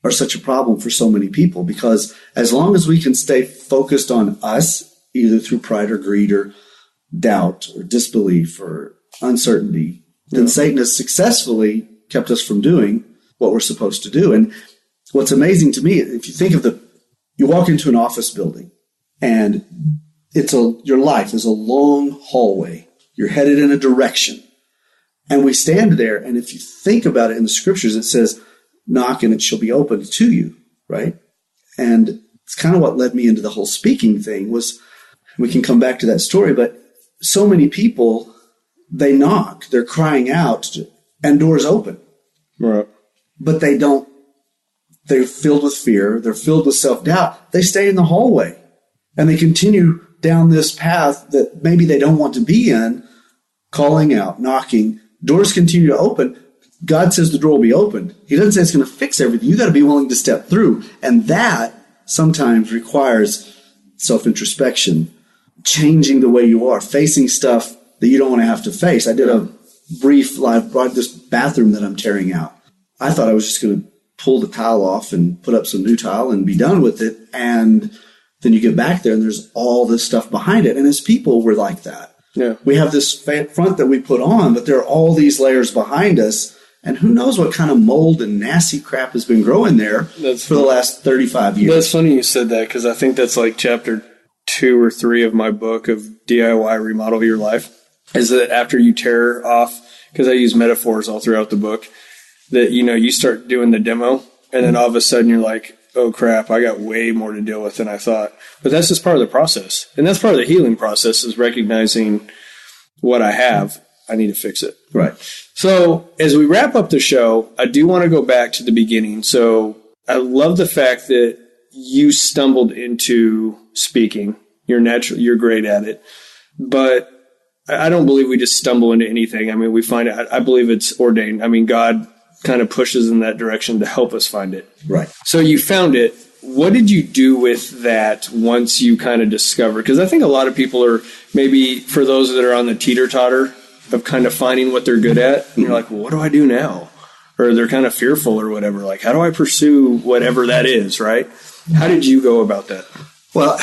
are such a problem for so many people, because as long as we can stay focused on us, either through pride or greed or doubt or disbelief or uncertainty, then Satan has successfully kept us from doing what we're supposed to do. And what's amazing to me, if you think of you walk into an office building and your life is a long hallway. You're headed in a direction. And we stand there, and if you think about it in the scriptures, it says, knock and it shall be opened to you, right? And it's kind of what led me into the whole speaking thing was, we can come back to that story, but so many people, they knock, they're crying out, and doors open. Right. But they're filled with fear, they're filled with self-doubt. They stay in the hallway, and they continue down this path that maybe they don't want to be in, calling out, knocking. Doors continue to open. God says the door will be opened. He doesn't say it's going to fix everything. You got to be willing to step through. And that sometimes requires self-introspection, changing the way you are, facing stuff that you don't want to have to face. I did a brief live broadcast, this bathroom that I'm tearing out. I thought I was just going to pull the tile off and put up some new tile and be done with it. And then you get back there and there's all this stuff behind it. And as people, we're like that. Yeah. We have this front that we put on, but there are all these layers behind us. And who knows what kind of mold and nasty crap has been growing there for the last 35 years. That's funny you said that, because I think that's like chapter 2 or 3 of my book of DIY Remodel Your Life, is that after you tear off, because I use metaphors all throughout the book, that, you start doing the demo, and then all of a sudden you're like, oh crap, I got way more to deal with than I thought. But that's just part of the process. And that's part of the healing process, is recognizing what I have. I need to fix it. Right. So as we wrap up the show, I do want to go back to the beginning. So I love the fact that you stumbled into speaking. You're great at it. But I don't believe we just stumble into anything. I mean, we find it. I believe it's ordained. I mean, God kind of pushes in that direction to help us find it. Right. So you found it. What did you do with that once you kind of discovered? Because I think a lot of people are, maybe for those that are on the teeter-totter of kind of finding what they're good at, and you're like, well, what do I do now? Or they're kind of fearful or whatever. Like, how do I pursue whatever that is, right? How did you go about that? Well,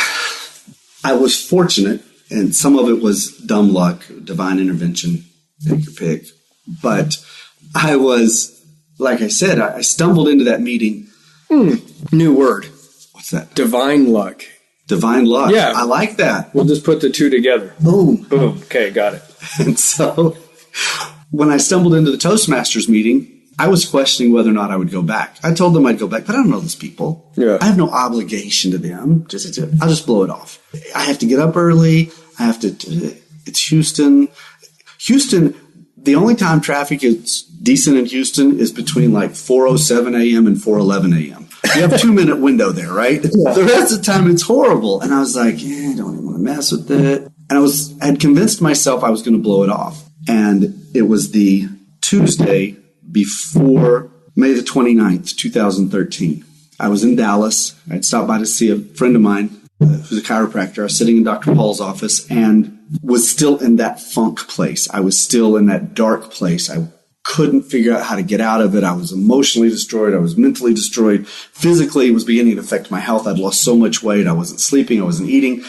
I was fortunate, and some of it was dumb luck, divine intervention, take your pick. But I was, like I said, I stumbled into that meeting. New word. What's that? Divine luck. Divine luck. Yeah. I like that. We'll just put the two together. Boom. Boom. Okay, got it. And so when I stumbled into the Toastmasters meeting, I was questioning whether or not I would go back. I told them I'd go back, but I don't know these people. Yeah. I have no obligation to them. I'll just blow it off. I have to get up early. It's Houston. Houston, the only time traffic is decent in Houston is between like 4:07 a.m. and 4:11 a.m. You have a 2-minute window there, right? Yeah. The rest of the time it's horrible. And I was like, I don't even want to mess with it. And I had convinced myself I was going to blow it off. And it was the Tuesday before May the 29th, 2013. I was in Dallas. I'd stopped by to see a friend of mine who's a chiropractor. I was sitting in Dr. Paul's office and was still in that funk place. I was still in that dark place. I couldn't figure out how to get out of it. I was emotionally destroyed. I was mentally destroyed. Physically, it was beginning to affect my health. I'd lost so much weight. I wasn't sleeping. I wasn't eating.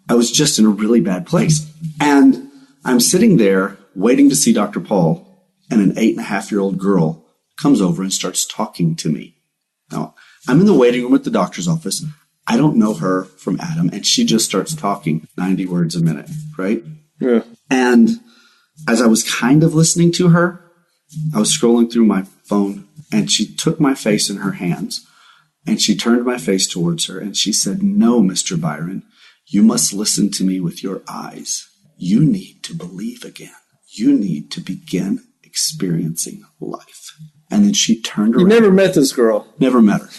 I was just in a really bad place. And I'm sitting there waiting to see Dr. Paul, and an 8.5-year-old girl comes over and starts talking to me. Now, I'm in the waiting room at the doctor's office. I don't know her from Adam, and she just starts talking 90 words a minute, right? Yeah. And as I was kind of listening to her, I was scrolling through my phone, and she took my face in her hands, and she turned my face towards her, and she said, "No, Mr. Byron, you must listen to me with your eyes. You need to believe again. You need to begin experiencing life." And then she turned around. You never met this girl? Never met her.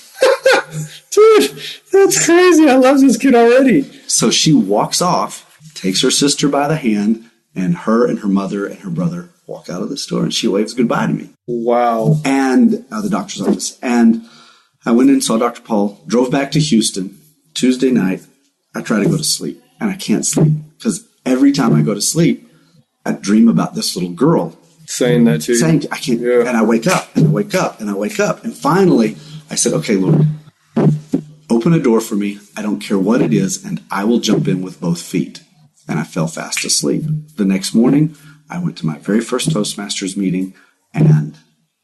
Dude, that's crazy. I love this kid already. So she walks off, takes her sister by the hand, and her mother and her brother walk out of the store, and she waves goodbye to me. Wow. And the doctor's office. And I went in and saw Dr. Paul, drove back to Houston. Tuesday night, I try to go to sleep, and I can't sleep because every time I go to sleep, I dream about this little girl. Saying that to you. I can't. Yeah. And I wake up, and I wake up, and I wake up. And finally, I said, "Okay, Lord, open a door for me. I don't care what it is, and I will jump in with both feet." And I fell fast asleep. The next morning, I went to my very first Toastmasters meeting, and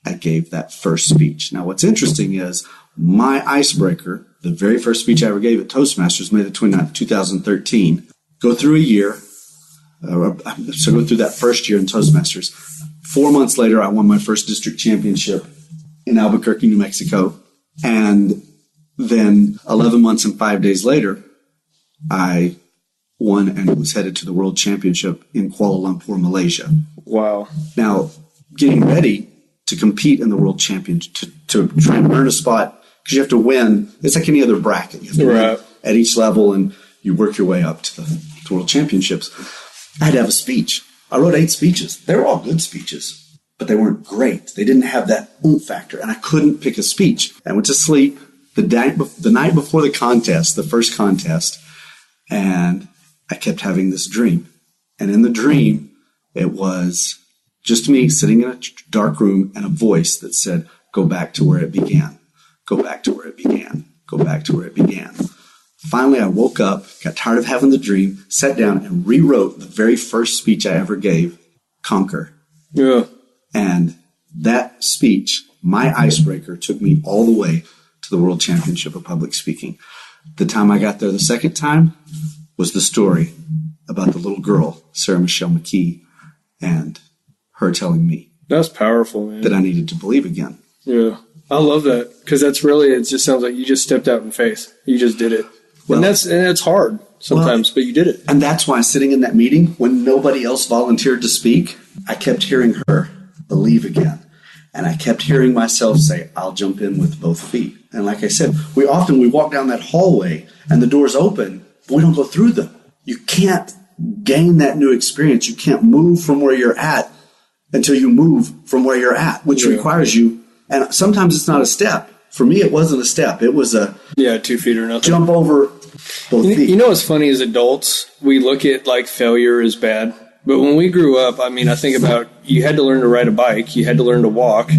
I gave that first speech. Now, what's interesting is my icebreaker, the very first speech I ever gave at Toastmasters, May the 29th, 2013, go through a year. So go through that first year in Toastmasters. 4 months later, I won my first district championship in Albuquerque, New Mexico. And then 11 months and 5 days later, I won and was headed to the World Championship in Kuala Lumpur, Malaysia. Wow. Now, getting ready to compete in the World Championship, to try and earn a spot, because you have to win. It's like any other bracket. You have to win at each level, and you work your way up to the World Championships. I had to have a speech. I wrote 8 speeches. They were all good speeches, but they weren't great. They didn't have that oomph factor, and I couldn't pick a speech. I went to sleep the night before the contest, the first contest, and I kept having this dream. And in the dream, it was just me sitting in a dark room and a voice that said, "Go back to where it began. Go back to where it began. Go back to where it began." Finally, I woke up, got tired of having the dream, sat down and rewrote the very first speech I ever gave, Conquer. Yeah. And that speech, my icebreaker, took me all the way to the World Championship of Public Speaking. The time I got there the second time was the story about the little girl, Sarah Michelle McKee, and her telling me that's powerful, man, that I needed to believe again. Yeah. I love that, because that's really, it just sounds like you just stepped out in faith. You just did it. Well, and that's hard sometimes, but you did it. And that's why sitting in that meeting, when nobody else volunteered to speak, I kept hearing her believe again. And I kept hearing myself say, "I'll jump in with both feet." And like I said, we walk down that hallway and the doors open, but we don't go through them. You can't gain that new experience. You can't move from where you're at until you move from where you're at, which requires you. And sometimes it's not a step. For me, it wasn't a step. It was a 2 feet or nothing. Jump over both feet. You know what's funny? As adults, we look at like failure as bad. But when we grew up, I mean, I think about you had to learn to ride a bike. You had to learn to walk.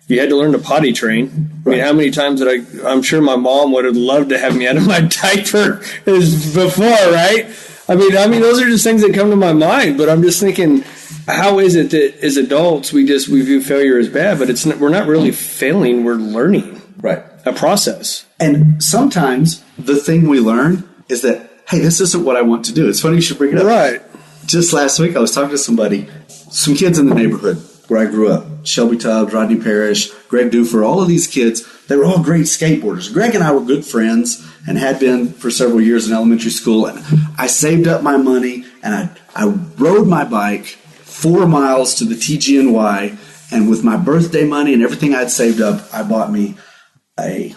You had to learn to potty train. I mean, how many times did I'm sure my mom would have loved to have me out of my diaper before, right? I mean, those are just things that come to my mind. But I'm just thinking, how is it that as adults we view failure as bad? But we're not really failing. We're learning. Right. A process. And sometimes the thing we learn is that, hey, this isn't what I want to do. It's funny you should bring it up. Right. Just last week, I was talking to some kids in the neighborhood. where I grew up. Shelby Tubbs, Rodney Parrish, Greg Dufer, all of these kids, they were all great skateboarders. Greg and I were good friends and had been for several years in elementary school. And I saved up my money and I rode my bike 4 miles to the TGNY. And with my birthday money and everything I'd saved up, I bought me a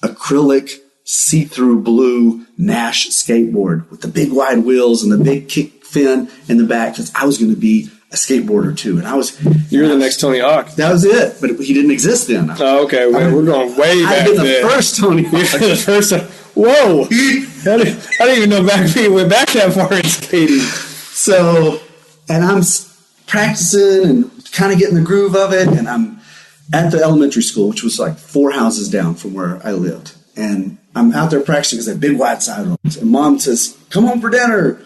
acrylic see-through blue Nash skateboard with the big wide wheels and the big kick fin in the back because I was going to be a skateboarder too. And You're the next Tony Hawk. That was it, but he didn't exist then. Oh, okay. We're going way back I'd been then. the first Tony Hawk. The first time. Whoa. I didn't even know we went back that far in skating. So, and I'm practicing and kind of getting the groove of it, and I'm at the elementary school, which was like 4 houses down from where I lived. And I'm out there practicing because they have big wide sidewalks. And Mom says, "Come home for dinner."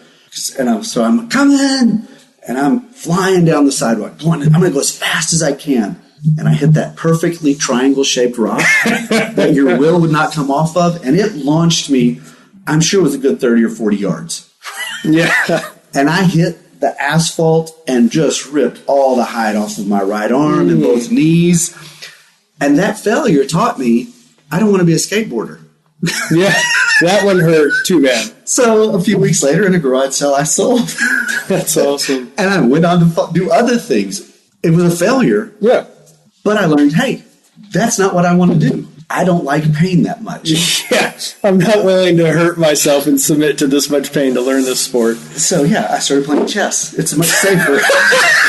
And I'm coming. And I'm flying down the sidewalk. I'm going to go as fast as I can. And I hit that perfectly triangle-shaped rock that your wheel would not come off of. And it launched me, I'm sure it was a good 30 or 40 yards. Yeah. And I hit the asphalt and just ripped all the hide off of my right arm and both knees. And that failure taught me I don't want to be a skateboarder. Yeah, that one hurt too bad. So a few weeks later in a garage sale, I sold. That's awesome. And I went on to do other things. It was a failure. Yeah. But I learned, hey, that's not what I want to do. I don't like pain that much. Yeah, I'm not willing to hurt myself and submit to this much pain to learn this sport. So, yeah, I started playing chess. It's much safer.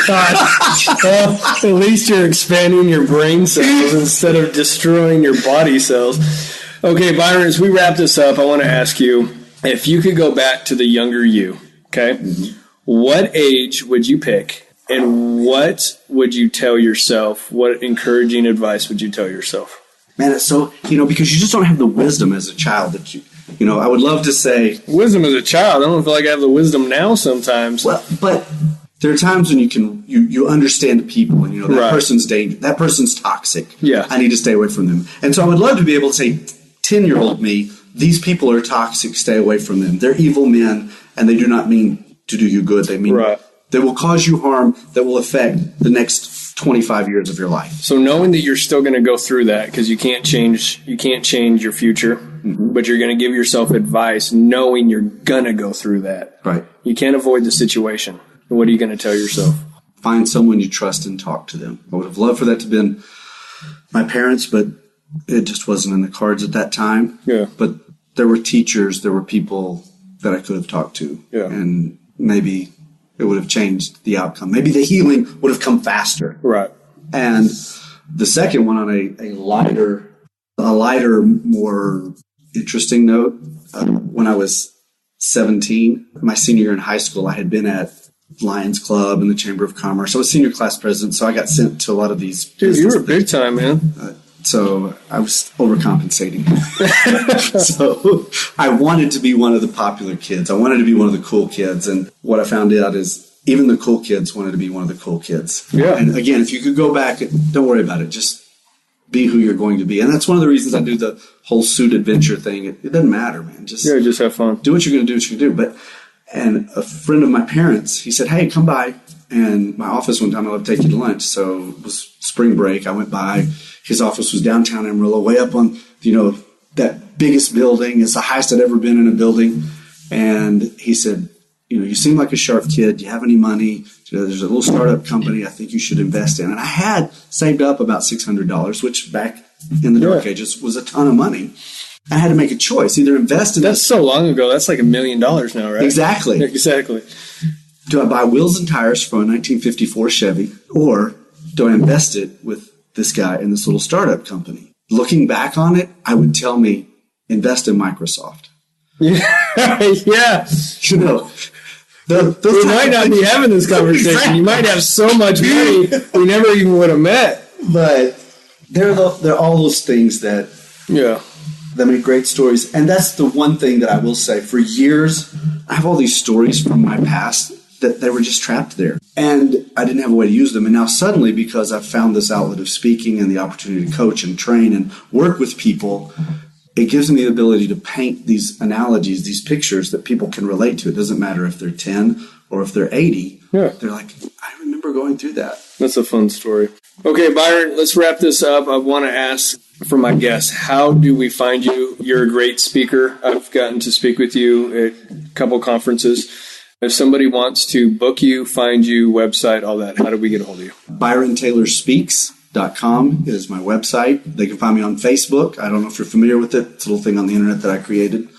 Well, at least you're expanding your brain cells instead of destroying your body cells. Okay, Byron, as we wrap this up, I want to ask you, if you could go back to the younger you, okay, what age would you pick, and what would you tell yourself? What encouraging advice would you tell yourself? Man, it's so, because you just don't have the wisdom as a child that I would love to say. Wisdom as a child. I don't feel like I have the wisdom now sometimes. Well, but there are times when you understand people and, that Right. person's dangerous. That person's toxic. Yeah. I need to stay away from them. And so I would love to be able to say, 10-year-old me, these people are toxic, stay away from them. They're evil men, and they do not mean to do you good. They mean Right. they will cause you harm that will affect the next 25 years of your life. So knowing that you're still going to go through that because you can't change your future, but you're going to give yourself advice knowing you're going to go through that. Right. You can't avoid the situation. What are you going to tell yourself? Find someone you trust and talk to them. I would have loved for that to have been my parents, but it just wasn't in the cards at that time. Yeah. But there were teachers, there were people that I could have talked to. Yeah. And maybe it would have changed the outcome. Maybe the healing would have come faster. Right. And the second one on a lighter, more interesting note, when I was 17, my senior year in high school, I had been at Lions Club and the Chamber of Commerce. I was senior class president, so I got sent to a lot of these. Dude, you were big time, man. So I was overcompensating. So I wanted to be one of the popular kids. I wanted to be one of the cool kids. And what I found out is even the cool kids wanted to be one of the cool kids. Yeah. And again, if you could go back, don't worry about it. Just be who you're going to be. And that's one of the reasons I do the whole suit adventure thing. It doesn't matter, man. Just have fun. do what you're going to do, what you can do. And a friend of my parents, he said, "Hey, come by." And my office one time, I would take you to lunch. So it was spring break. I went by. His office was downtown Amarillo, way up on, that biggest building. It's the highest I'd ever been in a building. And he said, "You seem like a sharp kid. Do you have any money? There's a little startup company I think you should invest in." And I had saved up about $600, which back in the dark ages was a ton of money. I had to make a choice, either invest in That's so long ago. That's like $1 million now, right? Exactly. Exactly. Do I buy wheels and tires from a 1954 Chevy, or do I invest it with this guy in this little startup company? Looking back on it, I would tell me, invest in Microsoft. Yeah. We might not be having this conversation. Exactly. You might have so much money we never even would have met. But there are all those things that make great stories. And that's the one thing that I will say. For years, I have all these stories from my past that they were just trapped there. And I didn't have a way to use them. And now suddenly, because I've found this outlet of speaking and the opportunity to coach and train and work with people, it gives me the ability to paint these analogies, these pictures that people can relate to. It doesn't matter if they're 10 or if they're 80. Yeah. They're like, I remember going through that. That's a fun story. Okay, Byron, let's wrap this up. I want to ask for my guests, how do we find you? You're a great speaker. I've gotten to speak with you at a couple conferences. If somebody wants to book you, find you, website, all that, how do we get a hold of you? ByronTaylorSpeaks.com is my website. They can find me on Facebook. I don't know if you're familiar with it. It's a little thing on the internet that I created.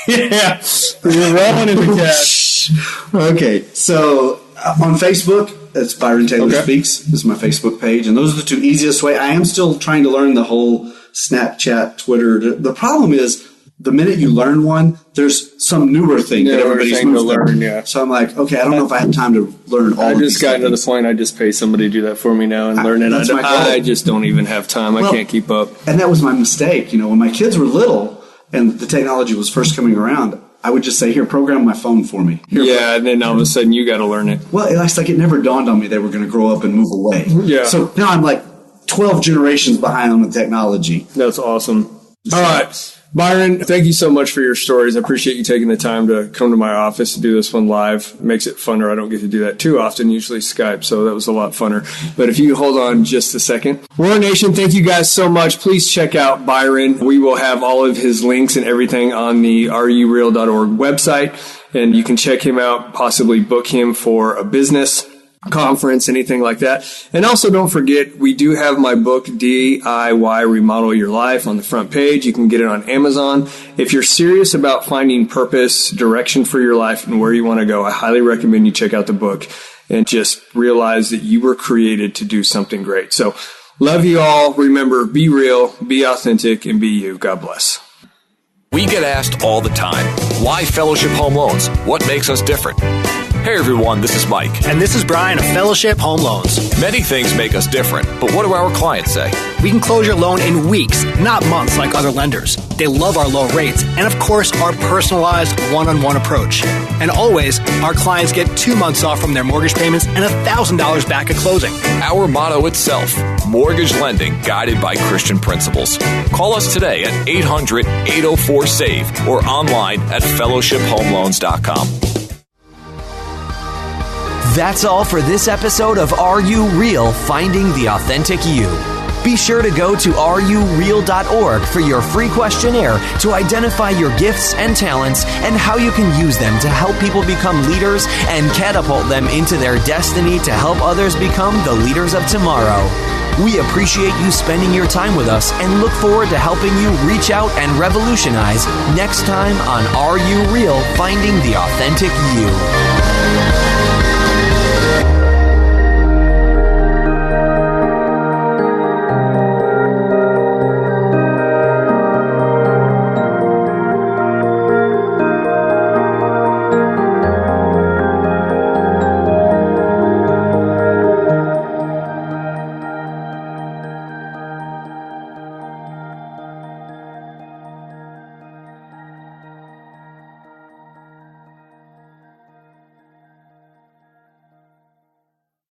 Yeah, you're rolling in the cash. Okay, so on Facebook, it's Byron Taylor Speaks. This is my Facebook page, and those are the two easiest way. I am still trying to learn the whole Snapchat, Twitter. The problem is, the minute you learn one, there's some newer thing that everybody's moved to learn. Yeah. So I'm like, okay, I don't know if I have time to learn all of these. I just got to the point, I just pay somebody to do that for me now and learn it. I just don't even have time. I can't keep up. And that was my mistake. When my kids were little and the technology was first coming around, I would just say, here, program my phone for me. And then all of a sudden you got to learn it. Well, it's like it never dawned on me they were going to grow up and move away. Yeah. So now I'm like 12 generations behind them with technology. That's awesome. All right. Byron, thank you so much for your stories. I appreciate you taking the time to come to my office to do this one live. It makes it funner. I don't get to do that too often, usually Skype, so that was a lot funner. But if you hold on just a second. Roar Nation, thank you guys so much. Please check out Byron. We will have all of his links and everything on the rureal.org website, and you can check him out, possibly book him for a business conference, anything like that. And also don't forget, we do have my book, DIY Remodel Your Life, on the front page. You can get it on Amazon. If you're serious about finding purpose, direction for your life, and where you want to go, I highly recommend you check out the book and just realize that you were created to do something great. So love you all. Remember, be real, be authentic, and be you. God bless. We get asked all the time, why Fellowship Home Loans? What makes us different? Hey everyone, this is Mike. And this is Brian of Fellowship Home Loans. Many things make us different, but what do our clients say? We can close your loan in weeks, not months like other lenders. They love our low rates and, of course, our personalized one-on-one approach. And always, our clients get 2 months off from their mortgage payments and $1,000 back at closing. Our motto itself, mortgage lending guided by Christian principles. Call us today at 800-804-SAVE or online at fellowshiphomeloans.com. That's all for this episode of Are You Real? Finding the Authentic You. Be sure to go to areyoureal.org for your free questionnaire to identify your gifts and talents and how you can use them to help people become leaders and catapult them into their destiny to help others become the leaders of tomorrow. We appreciate you spending your time with us and look forward to helping you reach out and revolutionize next time on Are You Real? Finding the Authentic You.